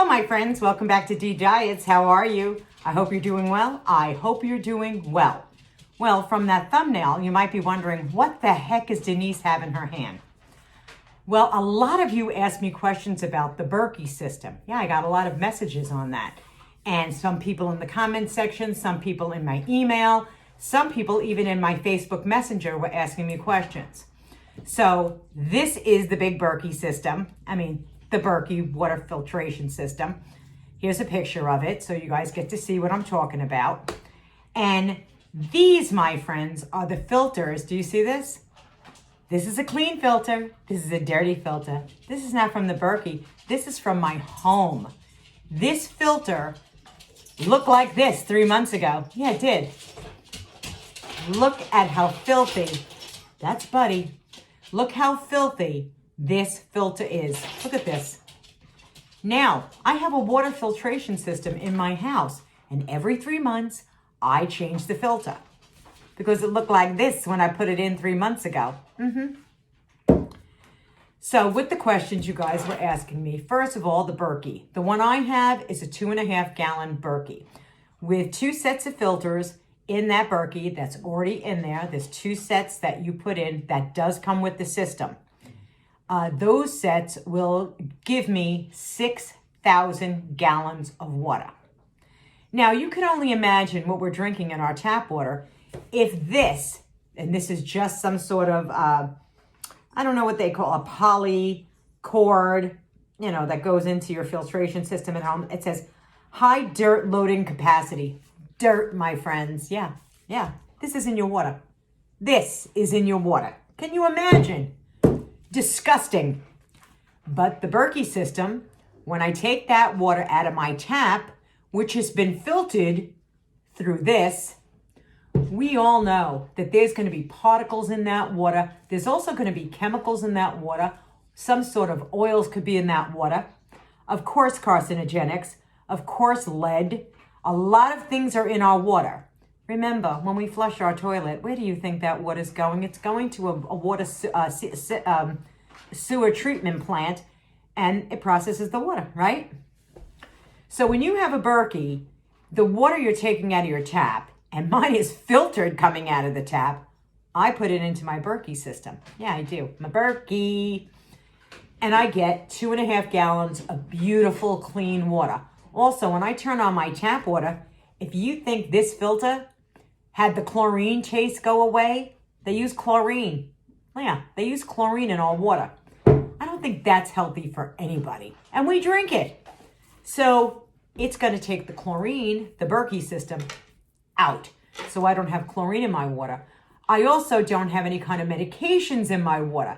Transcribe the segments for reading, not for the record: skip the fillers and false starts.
my friends. Welcome back to deediets. How are you? I hope you're doing well. I hope you're doing well. Well, from that thumbnail, you might be wondering, what the heck does Denise have in her hand? Well, a lot of you asked me questions about the Berkey system. Yeah, I got a lot of messages on that. And some people in the comment section, some people in my email, some people even in my Facebook Messenger were asking me questions. So this is the big Berkey system. The Berkey water filtration system. Here's a picture of it so you guys get to see what I'm talking about. And these, my friends, are the filters. Do you see this? This is a clean filter. This is a dirty filter. This is not from the Berkey. This is from my home. This filter looked like this 3 months ago. Yeah, it did. Look at how filthy. That's Buddy. Look how filthy this filter is. Look at this. Now, I have a water filtration system in my house, and every 3 months, I change the filter because it looked like this when I put it in 3 months ago. So with the questions you guys were asking me, first of all, the Berkey. The one I have is a 2.5 gallon Berkey with 2 sets of filters in that Berkey that's already in there. There's 2 sets that you put in that does come with the system. Those sets will give me 6,000 gallons of water. Now, you can only imagine what we're drinking in our tap water if this, and this is just some sort of, I don't know what they call a poly cord, that goes into your filtration system at home. It says high dirt loading capacity. Dirt, my friends. Yeah. This is in your water. This is in your water. Can you imagine? Disgusting. But the Berkey system, when I take that water out of my tap, which has been filtered through this, we all know that there's going to be particles in that water. There's also going to be chemicals in that water. Some sort of oils could be in that water. Of course, carcinogenics. Of course, lead. A lot of things are in our water. Remember, when we flush our toilet, where do you think that water's going? It's going to a water sewer treatment plant, and it processes the water, right? So when you have a Berkey, the water you're taking out of your tap, and mine is filtered coming out of the tap, I put it into my Berkey system. Yeah, I do. My Berkey. And I get 2.5 gallons of beautiful, clean water. Also, when I turn on my tap water, if you think this filter had the chlorine taste go away, they use chlorine. Yeah, they use chlorine in our water. I don't think that's healthy for anybody. And we drink it. So it's going to take the chlorine, the Berkey system, out. So I don't have chlorine in my water. I also don't have any kind of medications in my water.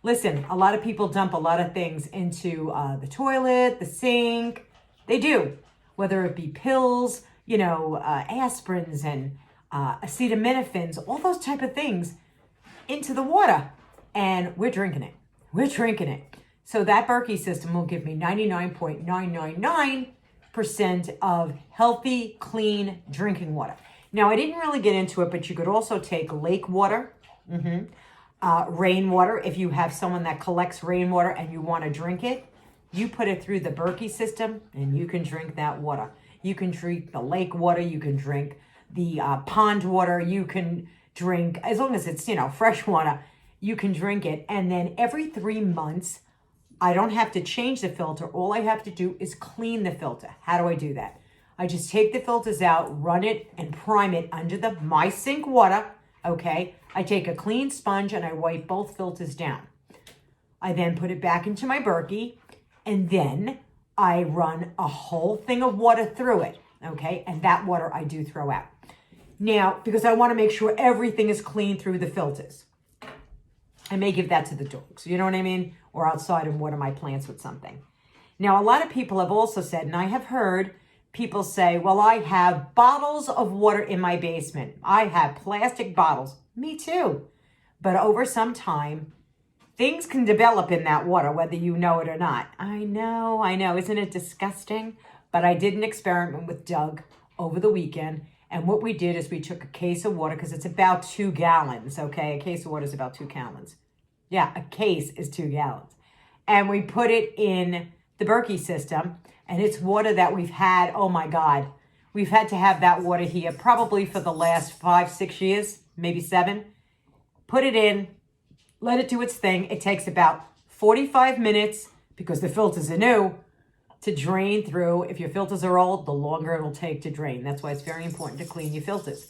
Listen, a lot of people dump a lot of things into the toilet, the sink. They do, whether it be pills, aspirins and acetaminophen, all those type of things into the water. And we're drinking it. We're drinking it. So that Berkey system will give me 99.999% of healthy, clean drinking water. Now, I didn't really get into it, but you could also take lake water, rainwater. If you have someone that collects rainwater and you want to drink it, you put it through the Berkey system and you can drink that water. You can drink the lake water. You can drink the pond water. You can drink, as long as it's, fresh water, you can drink it. And then every 3 months, I don't have to change the filter. All I have to do is clean the filter. How do I do that? I just take the filters out, run it and prime it under my sink water, okay? I take a clean sponge and I wipe both filters down. I then put it back into my Berkey, and then I run a whole thing of water through it, okay? And that water I do throw out. Now, because I want to make sure everything is clean through the filters. I may give that to the dogs, you know what I mean? Or outside and water my plants with something. Now, a lot of people have also said, and I have heard people say, well, I have bottles of water in my basement. I have plastic bottles. Me too. But over some time, things can develop in that water, whether you know it or not. I know. Isn't it disgusting? But I did an experiment with Doug over the weekend. And what we did is we took a case of water, because it's about 2 gallons, okay? A case of water is about 2 gallons. Yeah, a case is 2 gallons. And we put it in the Berkey system, and it's water that we've had, oh my God, we've had to have that water here probably for the last 5, 6 years, maybe 7. Put it in, let it do its thing. It takes about 45 minutes, because the filters are new, to drain through. If your filters are old, the longer it'll take to drain. That's why it's very important to clean your filters.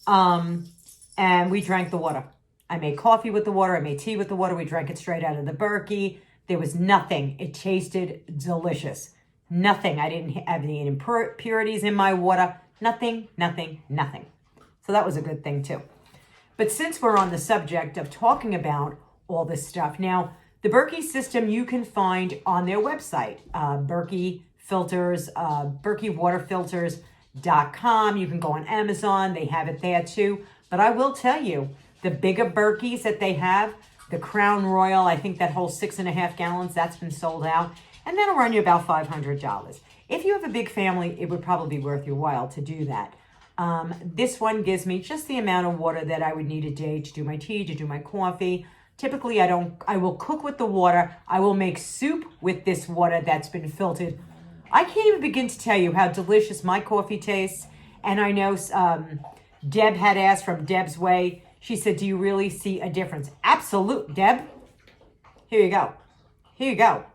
And we drank the water. I made coffee with the water. I made tea with the water. We drank it straight out of the Berkey. There was nothing. It tasted delicious. Nothing. I didn't have any impurities in my water. Nothing, nothing, nothing. So that was a good thing too. But since we're on the subject of talking about all this stuff, now the Berkey system you can find on their website, Berkey filters, BerkeyWaterFilters.com. You can go on Amazon. They have it there too. But I will tell you, the bigger Berkeys that they have, the Crown Royal, I think that whole 6.5 gallons, that's been sold out. And that'll run you about $500. If you have a big family, it would probably be worth your while to do that. This one gives me just the amount of water that I would need a day to do my tea, to do my coffee. Typically, I will cook with the water. I will make soup with this water that's been filtered. I can't even begin to tell you how delicious my coffee tastes. And I know Deb had asked from Deb's Way. She said, do you really see a difference? Absolute, Deb. Here you go. Here you go.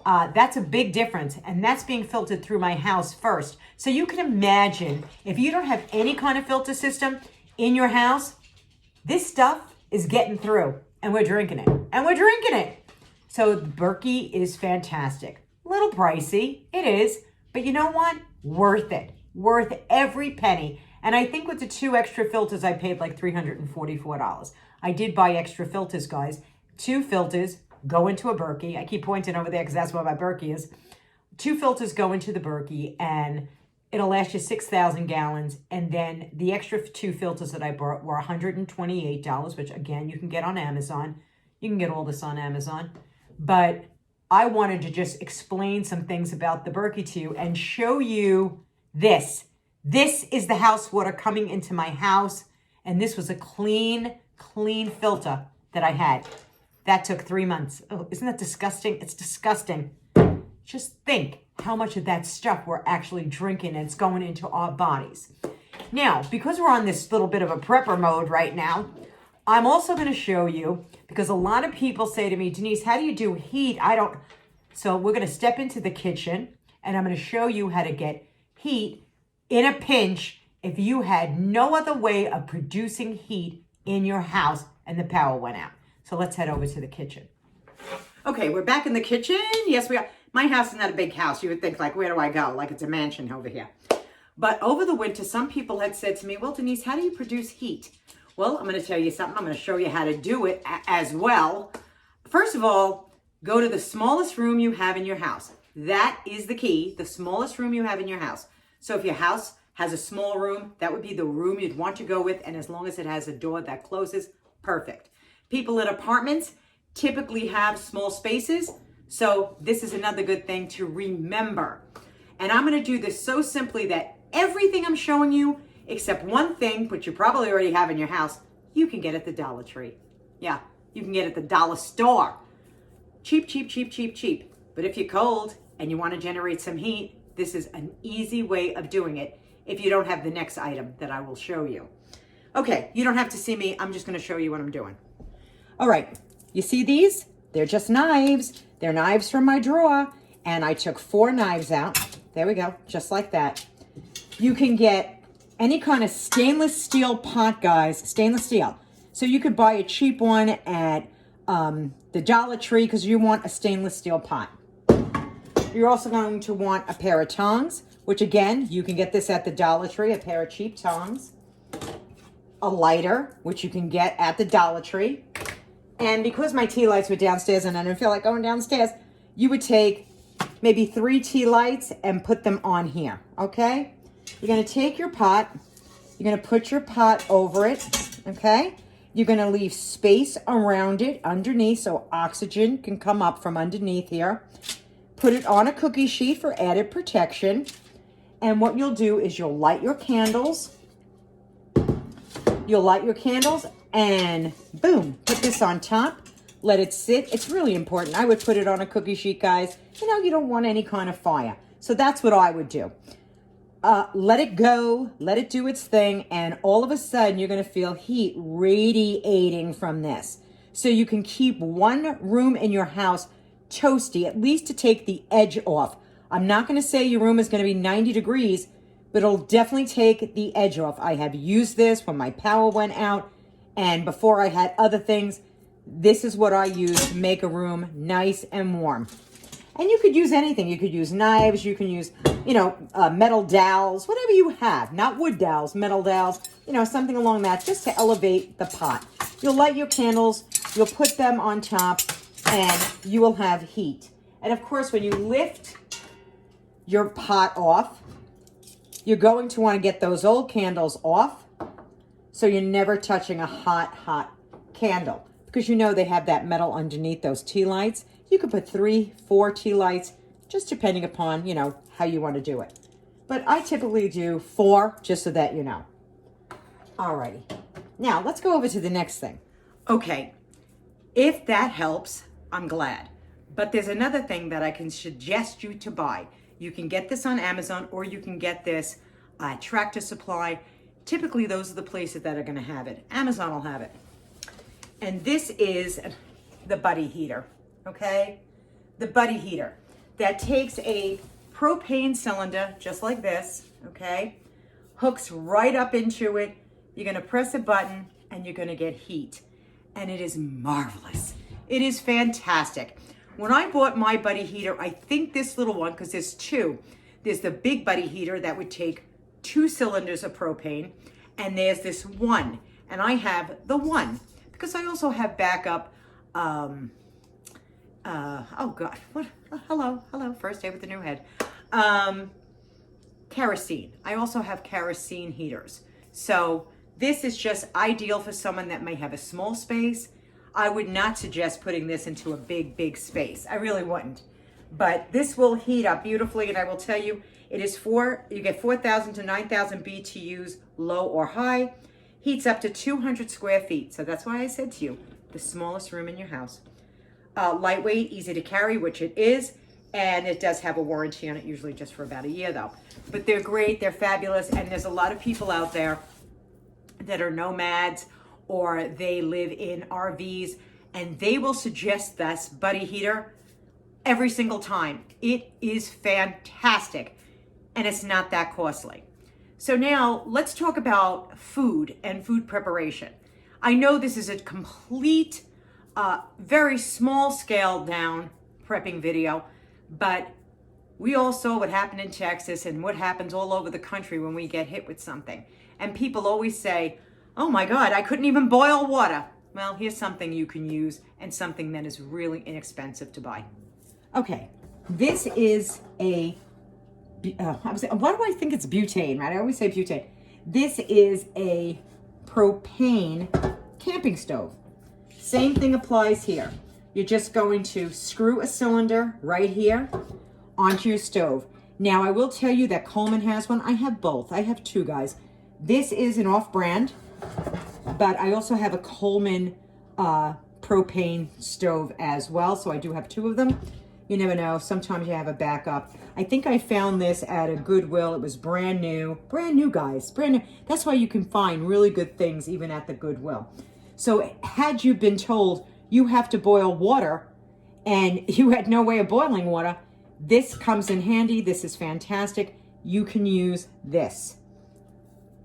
That's a big difference, and that's being filtered through my house first. So you can imagine, if you don't have any kind of filter system in your house, this stuff is getting through, and we're drinking it, and we're drinking it. So Berkey is fantastic. A little pricey, it is, but you know what? Worth it. Worth every penny. And I think with the 2 extra filters, I paid like $344. I did buy extra filters, guys. 2 filters go into a Berkey. I keep pointing over there because that's where my Berkey is. 2 filters go into the Berkey, and it'll last you 6,000 gallons. And then the extra 2 filters that I bought were $128, which again, you can get on Amazon. You can get all this on Amazon. But I wanted to just explain some things about the Berkey to you and show you this. This is the house water coming into my house. And this was a clean filter that I had. That took 3 months. Oh, isn't that disgusting? It's disgusting. Just think how much of that stuff we're actually drinking and it's going into our bodies. Now, because we're on this little bit of a prepper mode right now, I'm also going to show you, because a lot of people say to me, Denise, how do you do heat? So we're going to step into the kitchen and I'm going to show you how to get heat in a pinch if you had no other way of producing heat in your house and the power went out. So let's head over to the kitchen. Okay, we're back in the kitchen. Yes, we are. My house is not a big house. You would think, like, where do I go? Like it's a mansion over here. But over the winter, some people had said to me, well, Denise, how do you produce heat? Well, I'm going to tell you something. I'm going to show you how to do it as well. First of all, go to the smallest room you have in your house. That is the key, the smallest room you have in your house. So if your house has a small room, that would be the room you'd want to go with. And as long as it has a door that closes, perfect. People in apartments typically have small spaces. So this is another good thing to remember. And I'm going to do this so simply that everything I'm showing you, except one thing, which you probably already have in your house, you can get at the Dollar Tree. Yeah, you can get at the dollar store. Cheap, cheap, cheap, cheap, cheap. But if you're cold and you want to generate some heat, this is an easy way of doing it if you don't have the next item that I will show you. Okay, you don't have to see me. I'm just going to show you what I'm doing. All right, you see these? They're just knives. They're knives from my drawer. And I took 4 knives out. There we go, just like that. You can get any kind of stainless steel pot, guys, stainless steel. So you could buy a cheap one at the Dollar Tree because you want a stainless steel pot. You're also going to want a pair of tongs, which again, you can get this at the Dollar Tree, a pair of cheap tongs. A lighter, which you can get at the Dollar Tree. And because my tea lights were downstairs and I didn't feel like going downstairs, you would take maybe 3 tea lights and put them on here, okay? You're going to take your pot. You're going to put your pot over it, okay? You're going to leave space around it underneath so oxygen can come up from underneath here. Put it on a cookie sheet for added protection. And what you'll do is you'll light your candles. You'll light your candles and boom, put this on top. let it sit. It's really important. I would put it on a cookie sheet, guys. You know, you don't want any kind of fire. So that's what I would do. Let it go, let it do its thing, and all of a sudden you're going to feel heat radiating from this. So you can keep one room in your house toasty, at least to take the edge off. I'm not going to say your room is going to be 90 degrees, but it'll definitely take the edge off. I have used this when my power went out, and before I had other things. This is what I use to make a room nice and warm. And you could use anything. You could use knives. You can use, you know, metal dowels, whatever you have. Not wood dowels, metal dowels, you know, something along that, just to elevate the pot. You'll light your candles. You'll put them on top, and you will have heat. And of course, when you lift your pot off, you're going to want to get those old candles off, so you're never touching a hot candle, because you know they have that metal underneath those tea lights. You could put 3, 4 tea lights, just depending upon, you know, how you want to do it. But I typically do 4, just so that you know. Alrighty. Now, let's go over to the next thing. Okay, if that helps, I'm glad. But there's another thing that I can suggest you to buy. You can get this on Amazon, or you can get this at Tractor Supply. Typically, those are the places that are going to have it. Amazon will have it. And this is the buddy heater, okay? The buddy heater that takes a propane cylinder, just like this, okay? Hooks right up into it. You're gonna press a button and you're gonna get heat. And it is marvelous. It is fantastic. When I bought my buddy heater, I think this little one, because there's 2. There's the big buddy heater that would take 2 cylinders of propane, and there's this one, and I have the one. Because I also have backup, oh God, what, hello, first day with the new head. Kerosene. I also have kerosene heaters. So this is just ideal for someone that may have a small space. I would not suggest putting this into a big space. I really wouldn't. But this will heat up beautifully, and I will tell you, it is you get 4,000 to 9,000 BTUs, low or high. Heats up to 200 square feet. So that's why I said to you, the smallest room in your house. Lightweight, easy to carry, which it is. And it does have a warranty on it, usually just for about a year though. But they're great, they're fabulous. And there's a lot of people out there that are nomads, or they live in RVs, and they will suggest this buddy heater every single time. It is fantastic, and it's not that costly. So now let's talk about food and food preparation. I know this is a complete, very small scale down prepping video, but we all saw what happened in Texas and what happens all over the country when we get hit with something. And people always say, oh my God, I couldn't even boil water. Well, here's something you can use, and something that is really inexpensive to buy. Okay, this is a why do I think it's butane, right? I always say butane. This is a propane camping stove. Same thing applies here. You're just going to screw a cylinder right here onto your stove. Now, I will tell you that Coleman has one. I have both. I have 2, guys. This is an off-brand, but I also have a Coleman propane stove as well, so I do have 2 of them. You never know. Sometimes you have a backup. I think I found this at a Goodwill. It was brand new, guys, brand new. That's why you can find really good things even at the Goodwill. So had you been told you have to boil water and you had no way of boiling water, this comes in handy. This is fantastic. You can use this.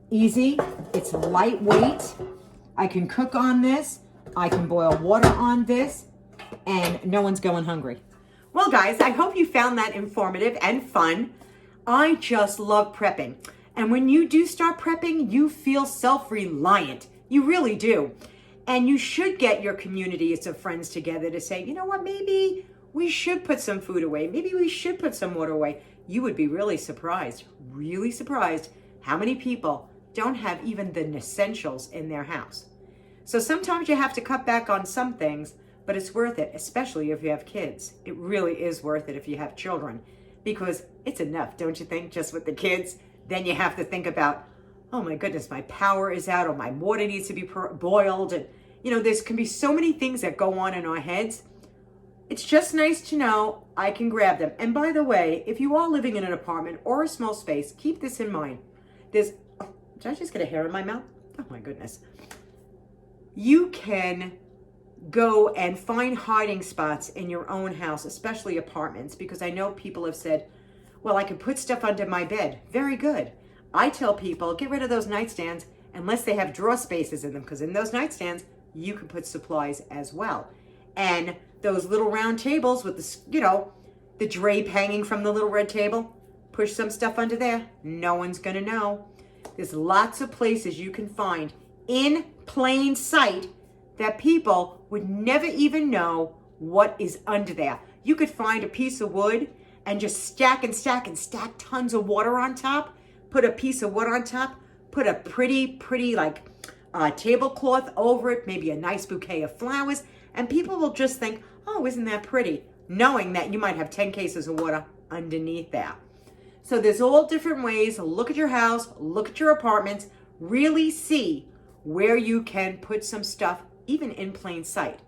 Easy. It's lightweight. I can cook on this. I can boil water on this, and no one's going hungry. Well, guys, I hope you found that informative and fun. I just love prepping. And when you do start prepping, you feel self-reliant. You really do. And you should get your communities of friends together to say, you know what, maybe we should put some food away. Maybe we should put some water away. You would be really surprised how many people don't have even the essentials in their house. So sometimes you have to cut back on some things, but it's worth it, especially if you have kids. It really is worth it if you have children, because it's enough, don't you think, just with the kids? Then you have to think about, oh my goodness, my power is out, or my water needs to be boiled, and There's can be so many things that go on in our heads. It's just nice to know I can grab them. And by the way, if you are living in an apartment or a small space, keep this in mind. Did I just get a hair in my mouth? Oh my goodness. You can go and find hiding spots in your own house, especially apartments, because I know people have said, well, I can put stuff under my bed. Very good. I tell people, get rid of those nightstands unless they have drawer spaces in them, because in those nightstands, you can put supplies as well. And those little round tables with the drape hanging from the little red table, push some stuff under there. No one's going to know. There's lots of places you can find in plain sight that people would never even know what is under there. You could find a piece of wood and just stack and stack and stack tons of water on top, put a piece of wood on top, put a pretty tablecloth over it, maybe a nice bouquet of flowers, and people will just think, oh, isn't that pretty? Knowing that you might have 10 cases of water underneath there. So there's all different ways. Look at your house, look at your apartments, really see where you can put some stuff, even in plain sight.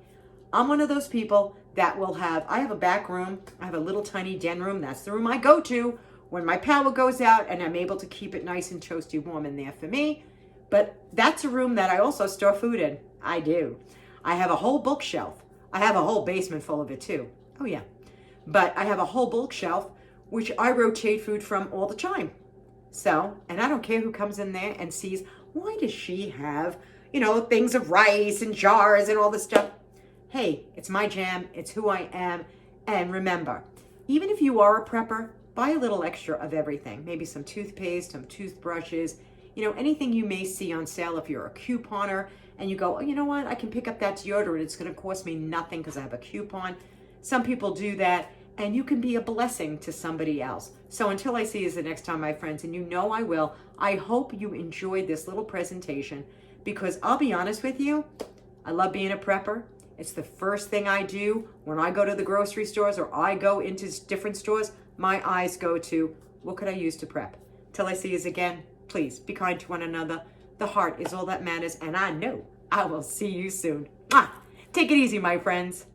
I'm one of those people that I have a back room, I have a little tiny den room. That's the room I go to when my power goes out, and I'm able to keep it nice and toasty warm in there for me. But that's a room that I also store food in. I do. I have a whole bookshelf. I have a whole basement full of it too. Oh yeah. But I have a whole bookshelf which I rotate food from all the time. So, and I don't care who comes in there and sees, why does she have, things of rice and jars and all this stuff? Hey, it's my jam. It's who I am. And remember, even if you are a prepper, buy a little extra of everything. Maybe some toothpaste, some toothbrushes, anything you may see on sale. If you're a couponer and you go, oh, you know what? I can pick up that deodorant. It's going to cost me nothing because I have a coupon. Some people do that, and you can be a blessing to somebody else. So until I see you the next time, my friends, and you know I will, I hope you enjoyed this little presentation, because I'll be honest with you, I love being a prepper. It's the first thing I do when I go to the grocery stores or I go into different stores. My eyes go to, what could I use to prep? Till I see you again, please be kind to one another. The heart is all that matters, and I know I will see you soon. Take it easy, my friends.